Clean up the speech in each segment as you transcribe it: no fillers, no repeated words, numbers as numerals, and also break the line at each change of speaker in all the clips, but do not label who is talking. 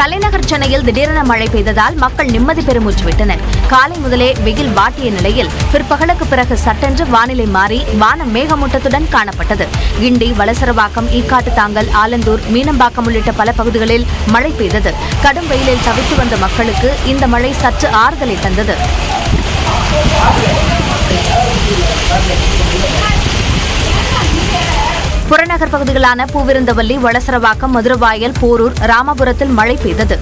தலைநகர் சென்னையில் திடீரென மழை பெய்ததால் மக்கள் நிம்மதி பெருமூச்சு விட்டனர். காலை முதலே வெயில் வாட்டிய நிலையில் பிற்பகலுக்கு பிறகு சட்டென்று வானிலை மாறி வானம் மேகமூட்டத்துடன் காணப்பட்டது. கிண்டி, வலசரவாக்கம், ஈக்காட்டுத்தாங்கல், ஆலந்தூர், மீனம்பாக்கம் உள்ளிட்ட பல பகுதிகளில் மழை பெய்தது. கடும் வெயிலில் தவித்து வந்த மக்களுக்கு இந்த மழை சற்று ஆறுதலை தந்தது. புறநகர் பகுதிகளான பூவிருந்தவல்லி, வளசரவாக்கம், மதுரவாயல், போரூர், ராமபுரத்தில் மழை பெய்தது.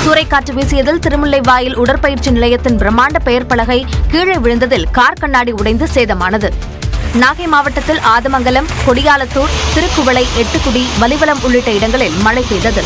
சூறைக்காற்று வீசியதில் திருமுல்லைவாயில் உடற்பயிற்சி நிலையத்தின் பிரம்மாண்ட பெயர் பலகை கீழே விழுந்ததில் கார் கண்ணாடி உடைந்து சேதமானது. நாகை மாவட்டத்தில் ஆதமங்கலம், கொடியாலத்தூர், திருக்குவளை, எட்டுக்குடி, வலிவலம் உள்ளிட்ட இடங்களில் மழை பெய்தது.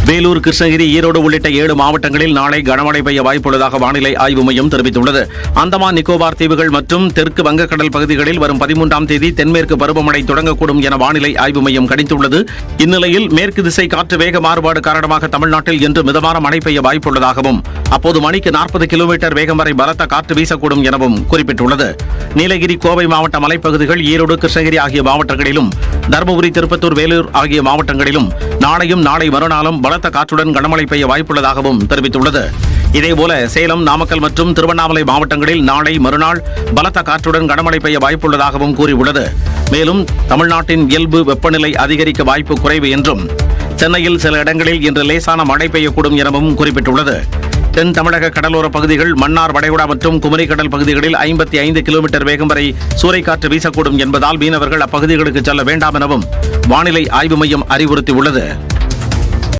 வேலூர், கிருஷ்ணகிரி, ஈரோடு உள்ளிட்ட 7 மாவட்டங்களில் நாளை கனமழை பெய்ய வாய்ப்புள்ளதாக வானிலை ஆய்வு மையம் தெரிவித்துள்ளது. அந்தமான் நிக்கோபார் தீவுகள் மற்றும் தெற்கு வங்கக்கடல் பகுதிகளில் வரும் 13ஆம் தேதி தென்மேற்கு பருவமழை தொடங்கக்கூடும் என வானிலை ஆய்வு மையம் கணித்துள்ளது. இந்நிலையில் மேற்கு திசை காற்று வேக மாறுபாடு காரணமாக தமிழ்நாட்டில் இன்று மிதமான மழை பெய்ய வாய்ப்புள்ளதாகவும் அப்போது மணிக்கு 40 கிலோமீட்டர் வேகம் வரை பலத்த காற்று வீசக்கூடும் எனவும் குறிப்பிட்டுள்ளது. நீலகிரி, கோவை மாவட்ட மலைப்பகுதிகள், ஈரோடு, கிருஷ்ணகிரி ஆகிய மாவட்டங்களிலும், தருமபுரி, திருப்பத்தூர், வேலூர் ஆகிய மாவட்டங்களிலும் நாளையும் நாளை மறுநாளும் பலத்த காற்றுடன் கனமழை பெய்ய வாய்ப்புள்ளதாகவும் தெரிவித்துள்ளது. இதேபோல சேலம், நாமக்கல் மற்றும் திருவண்ணாமலை மாவட்டங்களில் நாளை மறுநாள் பலத்த காற்றுடன் கனமழை பெய்ய வாய்ப்புள்ளதாகவும் கூறியுள்ளது. மேலும் தமிழ்நாட்டின் இயல்பு வெப்பநிலை அதிகரிக்க வாய்ப்பு குறைவு என்றும், சென்னையில் சில இடங்களில் இன்று லேசான மழை பெய்யக்கூடும் எனவும் குறிப்பிட்டுள்ளது. தென் தமிழக கடலோர பகுதிகள், மன்னார் வளைகுடா மற்றும் குமரிக்கடல் பகுதிகளில் 55 கிலோமீட்டர் வேகம் வரை சூறைக்காற்று வீசக்கூடும் என்பதால் மீனவர்கள் அப்பகுதிகளுக்கு செல்ல வேண்டாம் எனவும் வானிலை ஆய்வு மையம் அறிவுறுத்தியுள்ளது.